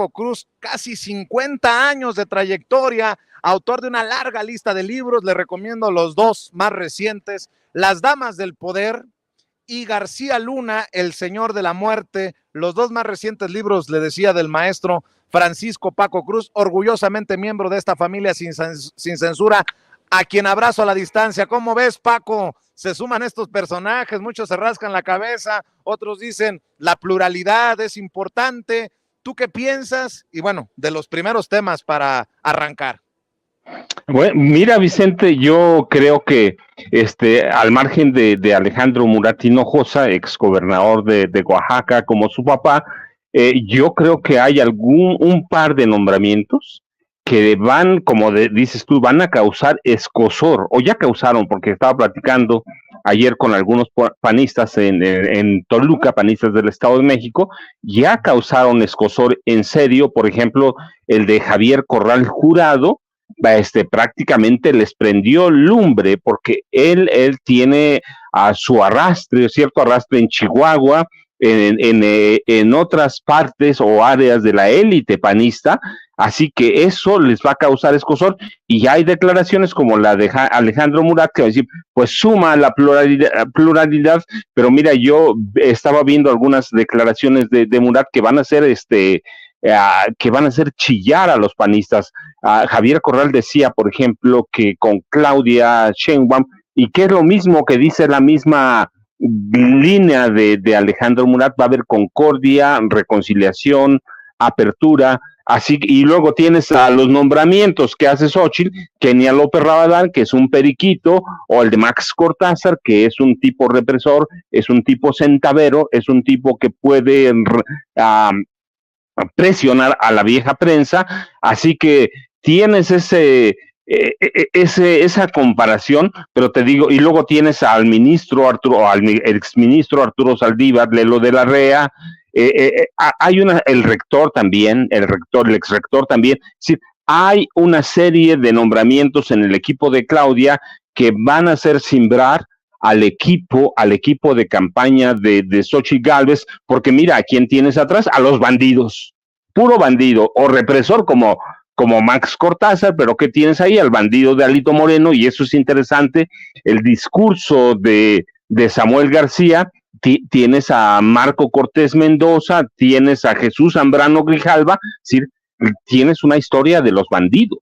Cruz, casi 50 años de trayectoria, autor de una larga lista de libros. Le recomiendo los dos más recientes, Las Damas del Poder y García Luna, El Señor de la Muerte. Los dos más recientes libros, le decía, del maestro Francisco Paco Cruz, orgullosamente miembro de esta familia sin censura, a quien abrazo a la distancia. ¿Cómo ves, Paco? Se suman estos personajes, muchos se rascan la cabeza, otros dicen la pluralidad es importante. ¿Tú qué piensas? Y bueno, de los primeros temas para arrancar. Bueno, mira, Vicente, yo creo que al margen de Alejandro Murat Hinojosa, exgobernador de Oaxaca, como su papá, yo creo que hay un par de nombramientos que van, como dices tú, van a causar escozor, o ya causaron, porque estaba platicando ayer con algunos panistas en Toluca, panistas del Estado de México, ya causaron escozor en serio. Por ejemplo, el de Javier Corral Jurado, prácticamente les prendió lumbre, porque él tiene a su arrastre, cierto arrastre en Chihuahua, en otras partes o áreas de la élite panista, así que eso les va a causar escozor. Y ya hay declaraciones como la de Alejandro Murat, que va a decir, pues suma la pluralidad, pero mira, yo estaba viendo algunas declaraciones de Murat que van a ser que van a hacer chillar a los panistas. Javier Corral decía, por ejemplo, que con Claudia Sheinbaum, y que es lo mismo que dice la misma línea de Alejandro Murat, va a haber concordia, reconciliación, apertura. Así, y luego tienes a los nombramientos que hace Xóchitl, Kenia López Rabadán, que es un periquito, o el de Max Cortázar, que es un tipo represor, es un tipo centavero, es un tipo que puede presionar a la vieja prensa. Así que tienes esa comparación, pero te digo, y luego tienes al exministro Arturo Saldívar, Lelo de la Rea, hay el rector también, el exrector también. Es decir, hay una serie de nombramientos en el equipo de Claudia que van a hacer cimbrar al equipo de campaña de Xochitl Gálvez, porque mira, ¿a quién tienes atrás? A los bandidos, puro bandido, o represor como Max Cortázar, pero ¿qué tienes ahí? Al bandido de Alito Moreno, y eso es interesante, el discurso de Samuel García. Tienes a Marco Cortés Mendoza, tienes a Jesús Zambrano Grijalva, es decir, tienes una historia de los bandidos.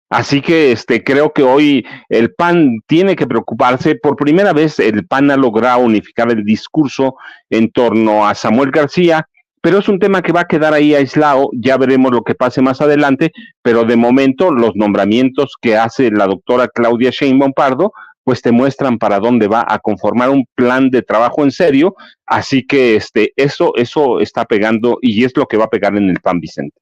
Así que creo que hoy el PAN tiene que preocuparse. Por primera vez el PAN ha logrado unificar el discurso en torno a Samuel García, pero es un tema que va a quedar ahí aislado. Ya veremos lo que pase más adelante, pero de momento los nombramientos que hace la doctora Claudia Sheinbaum Pardo pues te muestran para dónde va a conformar un plan de trabajo en serio. Así que eso está pegando, y es lo que va a pegar en el PAN, Vicente.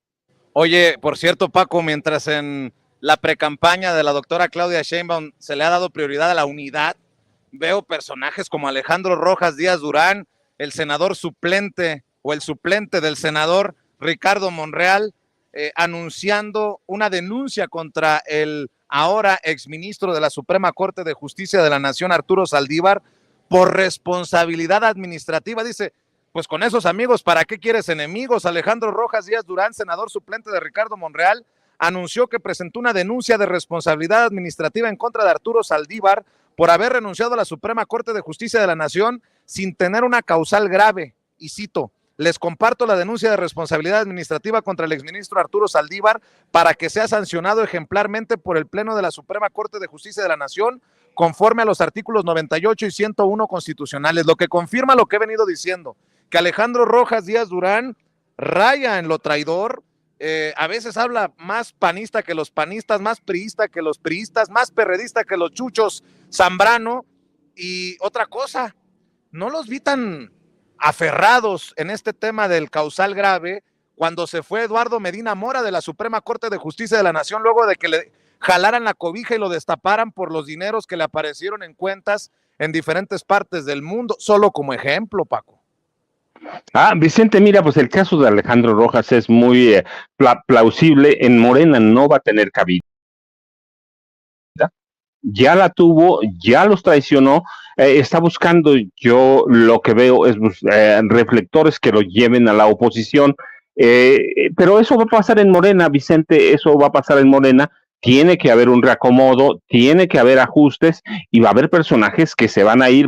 Oye, por cierto, Paco, mientras en la precampaña de la doctora Claudia Sheinbaum se le ha dado prioridad a la unidad, veo personajes como Alejandro Rojas Díaz Durán, el senador suplente o el suplente del senador Ricardo Monreal, anunciando una denuncia contra el ahora exministro de la Suprema Corte de Justicia de la Nación, Arturo Saldívar, por responsabilidad administrativa. Dice, pues con esos amigos, ¿para qué quieres enemigos? Alejandro Rojas Díaz Durán, senador suplente de Ricardo Monreal, anunció que presentó una denuncia de responsabilidad administrativa en contra de Arturo Saldívar por haber renunciado a la Suprema Corte de Justicia de la Nación sin tener una causal grave. Y cito, les comparto la denuncia de responsabilidad administrativa contra el exministro Arturo Saldívar para que sea sancionado ejemplarmente por el Pleno de la Suprema Corte de Justicia de la Nación conforme a los artículos 98 y 101 constitucionales, lo que confirma lo que he venido diciendo, que Alejandro Rojas Díaz Durán raya en lo traidor. A veces habla más panista que los panistas, más priista que los priistas, más perredista que los chuchos Zambrano. Y otra cosa, no los vi tan aferrados en este tema del causal grave cuando se fue Eduardo Medina Mora de la Suprema Corte de Justicia de la Nación, luego de que le jalaran la cobija y lo destaparan por los dineros que le aparecieron en cuentas en diferentes partes del mundo, solo como ejemplo, Paco. Vicente, mira, pues el caso de Alejandro Rojas es muy plausible. En Morena no va a tener cabida. Ya la tuvo, ya los traicionó, está buscando, yo lo que veo es reflectores que lo lleven a la oposición. Pero eso va a pasar en Morena, Vicente, eso va a pasar en Morena. Tiene que haber un reacomodo, tiene que haber ajustes y va a haber personajes que se van a ir,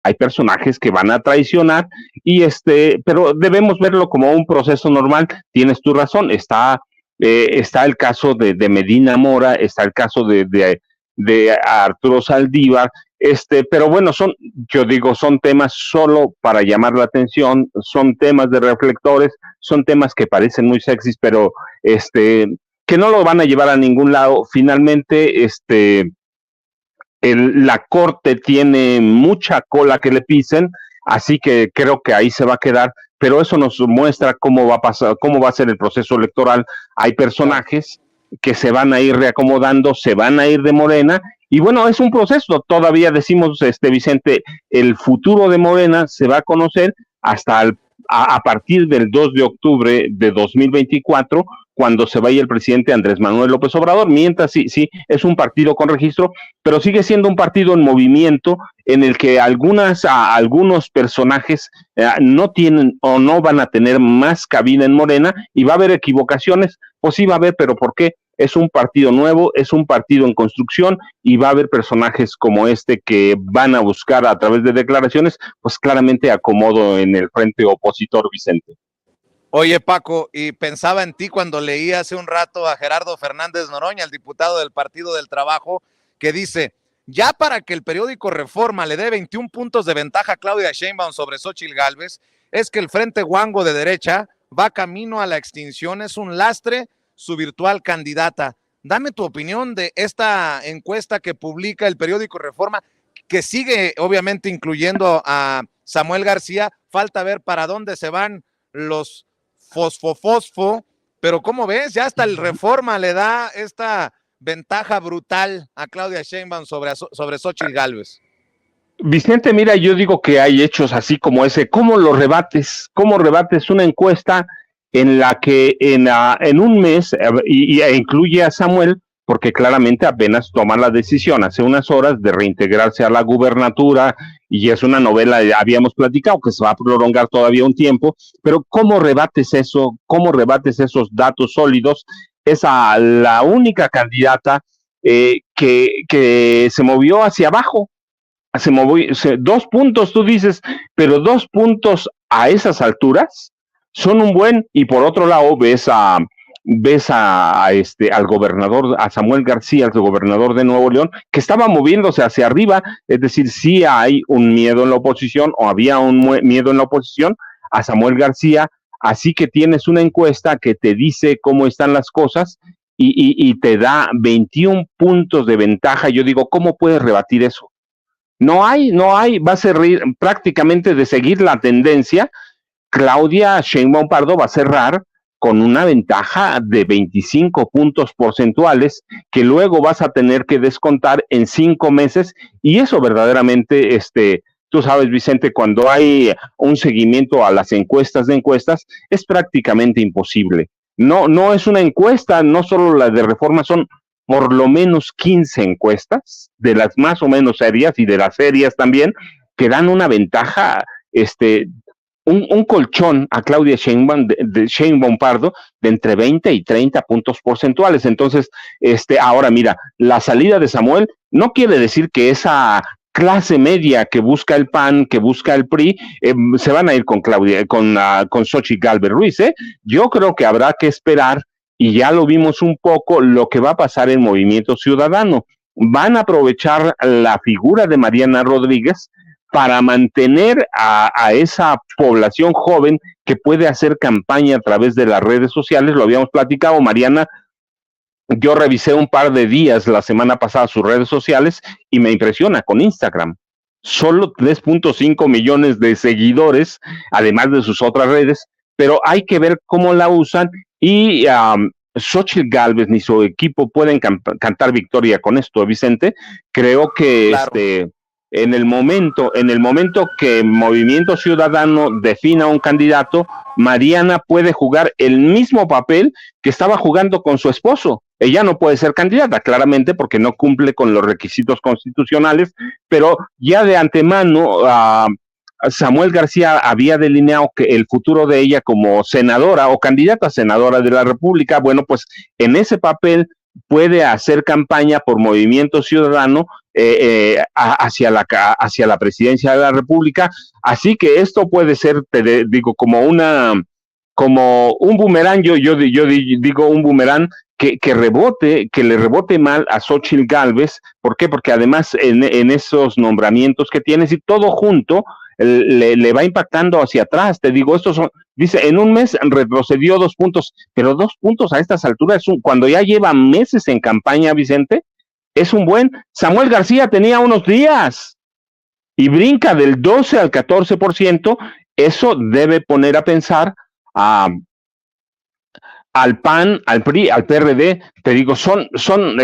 hay personajes que van a traicionar y pero debemos verlo como un proceso normal. Tienes tu razón, está el caso de Medina Mora, está el caso de Arturo Saldívar, pero bueno, yo digo, son temas solo para llamar la atención, son temas de reflectores, son temas que parecen muy sexys, pero que no lo van a llevar a ningún lado. Finalmente, la corte tiene mucha cola que le pisen, así que creo que ahí se va a quedar, pero eso nos muestra cómo va a pasar, cómo va a ser el proceso electoral. Hay personajes que se van a ir reacomodando, se van a ir de Morena, y bueno, es un proceso, todavía decimos, Vicente, el futuro de Morena se va a conocer hasta a partir del 2 de octubre de 2024, cuando se vaya el presidente Andrés Manuel López Obrador. Mientras sí, es un partido con registro, pero sigue siendo un partido en movimiento en el que algunos personajes no tienen o no van a tener más cabida en Morena, y va a haber equivocaciones, pues sí va a haber, pero ¿por qué? Es un partido nuevo, es un partido en construcción, y va a haber personajes como que van a buscar a través de declaraciones, pues claramente acomodo en el frente opositor, Vicente. Oye, Paco, y pensaba en ti cuando leí hace un rato a Gerardo Fernández Noroña, el diputado del Partido del Trabajo, que dice, ya para que el periódico Reforma le dé 21 puntos de ventaja a Claudia Sheinbaum sobre Xóchitl Gálvez, es que el Frente Guango de derecha va camino a la extinción, es un lastre su virtual candidata. Dame tu opinión de esta encuesta que publica el periódico Reforma, que sigue obviamente incluyendo a Samuel García. Falta ver para dónde se van los fosfo, pero ¿cómo ves? Ya hasta el Reforma le da esta ventaja brutal a Claudia Sheinbaum sobre Xóchitl Gálvez. Vicente, mira, yo digo que hay hechos así como ese. ¿Cómo lo rebates? ¿Cómo rebates una encuesta en la que en un mes, incluye a Samuel, porque claramente apenas toma la decisión hace unas horas de reintegrarse a la gubernatura, y es una novela, habíamos platicado, que se va a prolongar todavía un tiempo, pero ¿cómo rebates eso? ¿Cómo rebates esos datos sólidos? Es la única candidata que se movió hacia abajo, se movió 2 puntos, tú dices, pero 2 puntos a esas alturas son un buen. Y por otro lado ves al gobernador, a Samuel García, el gobernador de Nuevo León, que estaba moviéndose hacia arriba. Es decir, sí hay un miedo en la oposición, o había un miedo en la oposición a Samuel García, así que tienes una encuesta que te dice cómo están las cosas, y te da 21 puntos de ventaja. Yo digo, ¿cómo puedes rebatir eso? No hay, va a ser prácticamente de seguir la tendencia. Claudia Sheinbaum Pardo va a cerrar con una ventaja de 25 puntos porcentuales, que luego vas a tener que descontar en 5 meses, y eso verdaderamente, tú sabes, Vicente, cuando hay un seguimiento a las encuestas, es prácticamente imposible. No es una encuesta, no solo la de Reforma, son por lo menos 15 encuestas, de las más o menos serias y de las serias también, que dan una ventaja, un colchón a Claudia Sheinbaum Pardo de entre 20 y 30 puntos porcentuales. Entonces, ahora mira, la salida de Samuel no quiere decir que esa clase media que busca el PAN, que busca el PRI, se van a ir con Xóchitl Gálvez Ruiz. Yo creo que habrá que esperar, y ya lo vimos un poco, lo que va a pasar en Movimiento Ciudadano. Van a aprovechar la figura de Mariana Rodríguez para mantener a esa población joven que puede hacer campaña a través de las redes sociales. Lo habíamos platicado, Mariana. Yo revisé un par de días la semana pasada sus redes sociales y me impresiona con Instagram. Solo 3.5 millones de seguidores, además de sus otras redes, pero hay que ver cómo la usan. Y Xóchitl Gálvez ni su equipo pueden cantar victoria con esto, Vicente. Creo que claro. En el momento que Movimiento Ciudadano defina un candidato, Mariana puede jugar el mismo papel que estaba jugando con su esposo. ella no puede ser candidata, claramente, porque no cumple con los requisitos constitucionales, pero ya de antemano Samuel García había delineado que el futuro de ella como senadora o candidata a senadora de la República, bueno, pues en ese papel puede hacer campaña por Movimiento Ciudadano hacia la presidencia de la República, así que esto puede ser, te digo, como un boomerang, yo digo un boomerang que le rebote mal a Xóchitl Gálvez. ¿Por qué? Porque además en esos nombramientos que tienes y todo junto, le va impactando hacia atrás. Te digo, dice, en un mes retrocedió 2 puntos, pero 2 puntos a estas alturas, cuando ya lleva meses en campaña, Vicente, es un buen. Samuel García tenía unos días y brinca del 12 al 14%, eso debe poner a pensar al PAN, al PRI, al PRD. Te digo, Samuel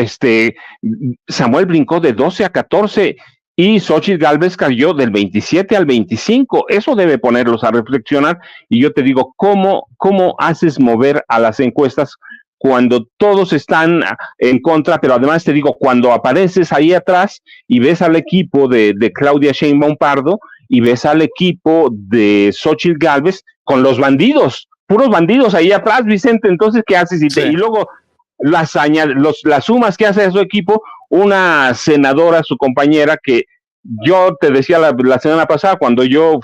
brincó de 12 a 14 y Xóchitl Gálvez cayó del 27 al 25. Eso debe ponerlos a reflexionar. Y yo te digo, ¿cómo haces mover a las encuestas cuando todos están en contra? Pero además te digo, cuando apareces ahí atrás y ves al equipo de Claudia Sheinbaum Pardo y ves al equipo de Xóchitl Gálvez con los bandidos, puros bandidos ahí atrás, Vicente. Entonces, ¿qué haces? Y luego las sumas que hace a su equipo, una senadora, su compañera, que yo te decía la semana pasada, cuando yo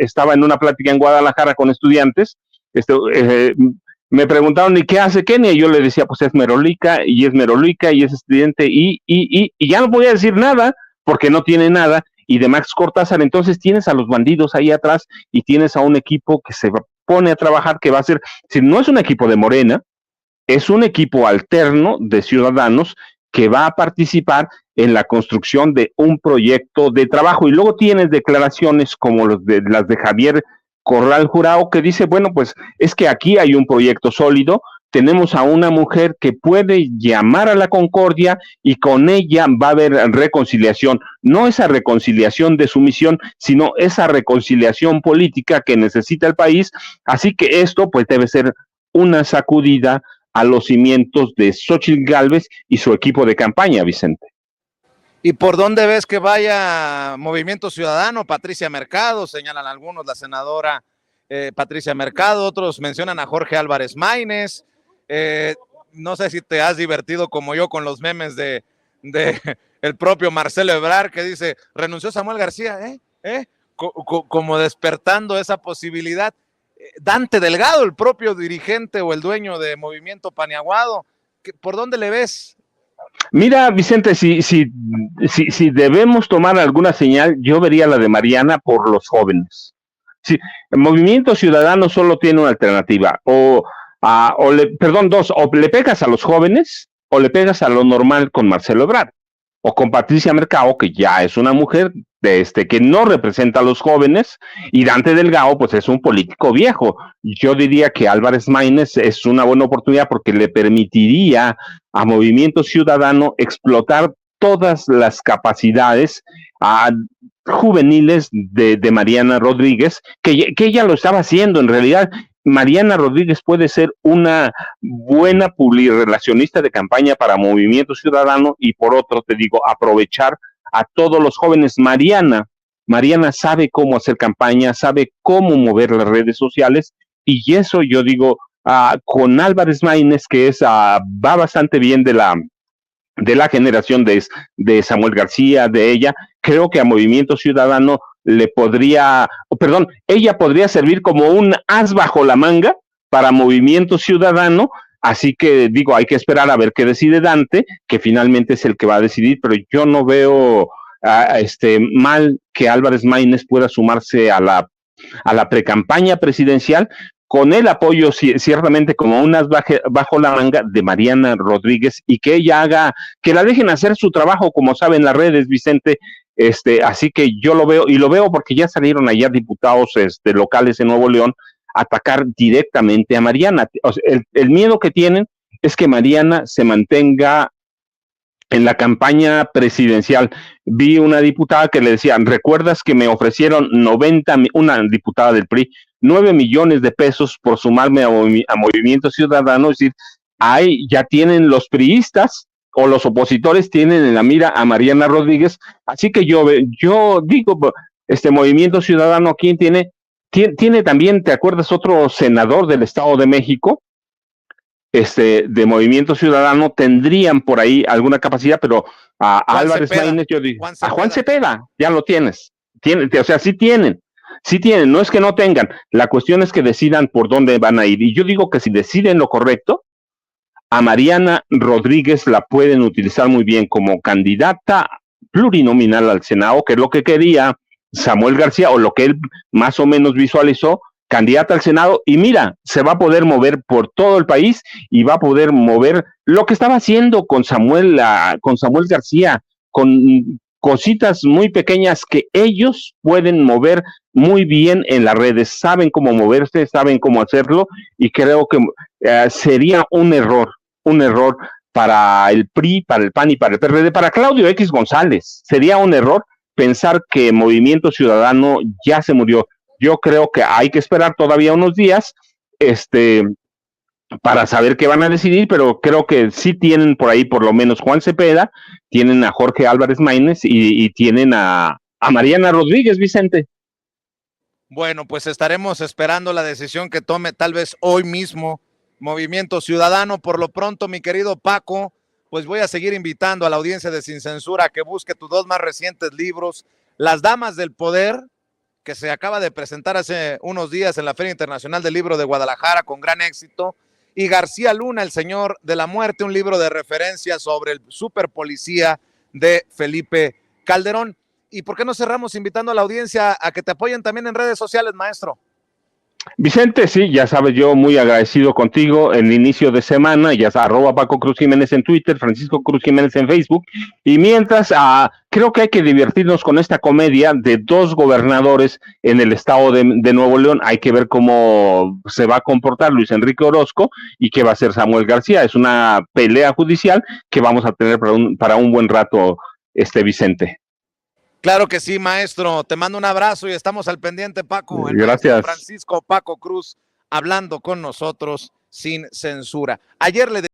estaba en una plática en Guadalajara con estudiantes, me preguntaron, ¿y qué hace Kenia? Y yo le decía, pues es merolica, y es estudiante, y ya no podía decir nada, porque no tiene nada. Y de Max Cortázar, entonces tienes a los bandidos ahí atrás y tienes a un equipo que se pone a trabajar, que va a ser, si no es un equipo de Morena, es un equipo alterno de ciudadanos que va a participar en la construcción de un proyecto de trabajo. Y luego tienes declaraciones como las de Javier Corral Jurado, que dice, bueno, pues es que aquí hay un proyecto sólido, tenemos a una mujer que puede llamar a la concordia y con ella va a haber reconciliación, no esa reconciliación de sumisión, sino esa reconciliación política que necesita el país. Así que esto pues debe ser una sacudida a los cimientos de Xóchitl Gálvez y su equipo de campaña, Vicente. ¿Y por dónde ves que vaya Movimiento Ciudadano? Patricia Mercado, señalan algunos, la senadora Patricia Mercado, otros mencionan a Jorge Álvarez Maínez. No sé si te has divertido como yo con los memes de el propio Marcelo Ebrard, que dice, renunció Samuel García, como despertando esa posibilidad. Dante Delgado, el propio dirigente o el dueño de Movimiento Paniaguado, ¿por dónde le ves? Mira, Vicente, si debemos tomar alguna señal, yo vería la de Mariana por los jóvenes. Sí, el Movimiento Ciudadano solo tiene una alternativa, dos, o le pegas a los jóvenes o le pegas a lo normal con Marcelo Ebrard, o con Patricia Mercado, que ya es una mujer que no representa a los jóvenes, y Dante Delgado, pues es un político viejo. Yo diría que Álvarez Maínez es una buena oportunidad porque le permitiría a Movimiento Ciudadano explotar todas las capacidades juveniles de Mariana Rodríguez, que ella lo estaba haciendo. En realidad, Mariana Rodríguez puede ser una buena publirelacionista de campaña para Movimiento Ciudadano y por otro, te digo, aprovechar a todos los jóvenes. Mariana sabe cómo hacer campaña, sabe cómo mover las redes sociales y eso yo digo, con Álvarez Maínez, que va bastante bien de la generación de Samuel García, de ella, creo que a Movimiento Ciudadano ella podría servir como un as bajo la manga para Movimiento Ciudadano. Así que digo, hay que esperar a ver qué decide Dante, que finalmente es el que va a decidir, pero yo no veo mal que Álvarez Maínez pueda sumarse a la precampaña presidencial, con el apoyo ciertamente como unas bajo la manga de Mariana Rodríguez, y que ella que la dejen hacer su trabajo, como saben las redes, Vicente. Así que yo lo veo porque ya salieron allá diputados locales en Nuevo León a atacar directamente a Mariana. O sea, el miedo que tienen es que Mariana se mantenga en la campaña presidencial. Vi una diputada que le decía, ¿recuerdas que me ofrecieron una diputada del PRI, 9 millones de pesos por sumarme a Movimiento Ciudadano? Es decir, ya tienen los priistas o los opositores tienen en la mira a Mariana Rodríguez, así que yo digo, Movimiento Ciudadano, ¿quién tiene? Tiene también, ¿te acuerdas? Otro senador del Estado de México, de Movimiento Ciudadano, tendrían por ahí alguna capacidad, pero a Álvarez Maínez, yo digo, a Juan Cepeda, ya lo tienes. O sea, sí tienen, no es que no tengan, la cuestión es que decidan por dónde van a ir. Y yo digo que si deciden lo correcto, a Mariana Rodríguez la pueden utilizar muy bien como candidata plurinominal al Senado, que es lo que quería Samuel García, o lo que él más o menos visualizó, candidata al Senado, y mira, se va a poder mover por todo el país y va a poder mover lo que estaba haciendo con Samuel García, con cositas muy pequeñas que ellos pueden mover muy bien en las redes, saben cómo moverse, saben cómo hacerlo, y creo que sería un error para el PRI, para el PAN y para el PRD, para Claudio X González. Sería un error pensar que Movimiento Ciudadano ya se murió. Yo creo que hay que esperar todavía unos días, para saber qué van a decidir, pero creo que sí tienen por ahí por lo menos Juan Cepeda, tienen a Jorge Álvarez Maínez y tienen a Mariana Rodríguez, Vicente. Bueno, pues estaremos esperando la decisión que tome tal vez hoy mismo Movimiento Ciudadano. Por lo pronto, mi querido Paco, pues voy a seguir invitando a la audiencia de Sin Censura a que busque tus dos más recientes libros, Las Damas del Poder, que se acaba de presentar hace unos días en la Feria Internacional del Libro de Guadalajara con gran éxito, y García Luna, El Señor de la Muerte, un libro de referencia sobre el superpolicía de Felipe Calderón. ¿Y por qué no cerramos invitando a la audiencia a que te apoyen también en redes sociales, maestro? Vicente, sí, ya sabes, yo muy agradecido contigo en el inicio de semana, ya sabes, @Paco Cruz Jiménez en Twitter, Francisco Cruz Jiménez en Facebook, y mientras, creo que hay que divertirnos con esta comedia de dos gobernadores en el estado de Nuevo León. Hay que ver cómo se va a comportar Luis Enrique Orozco y qué va a hacer Samuel García. Es una pelea judicial que vamos a tener para un buen rato, Vicente. Claro que sí, maestro. Te mando un abrazo y estamos al pendiente, Paco. El Gracias. Francisco Paco Cruz hablando con nosotros sin censura. Ayer le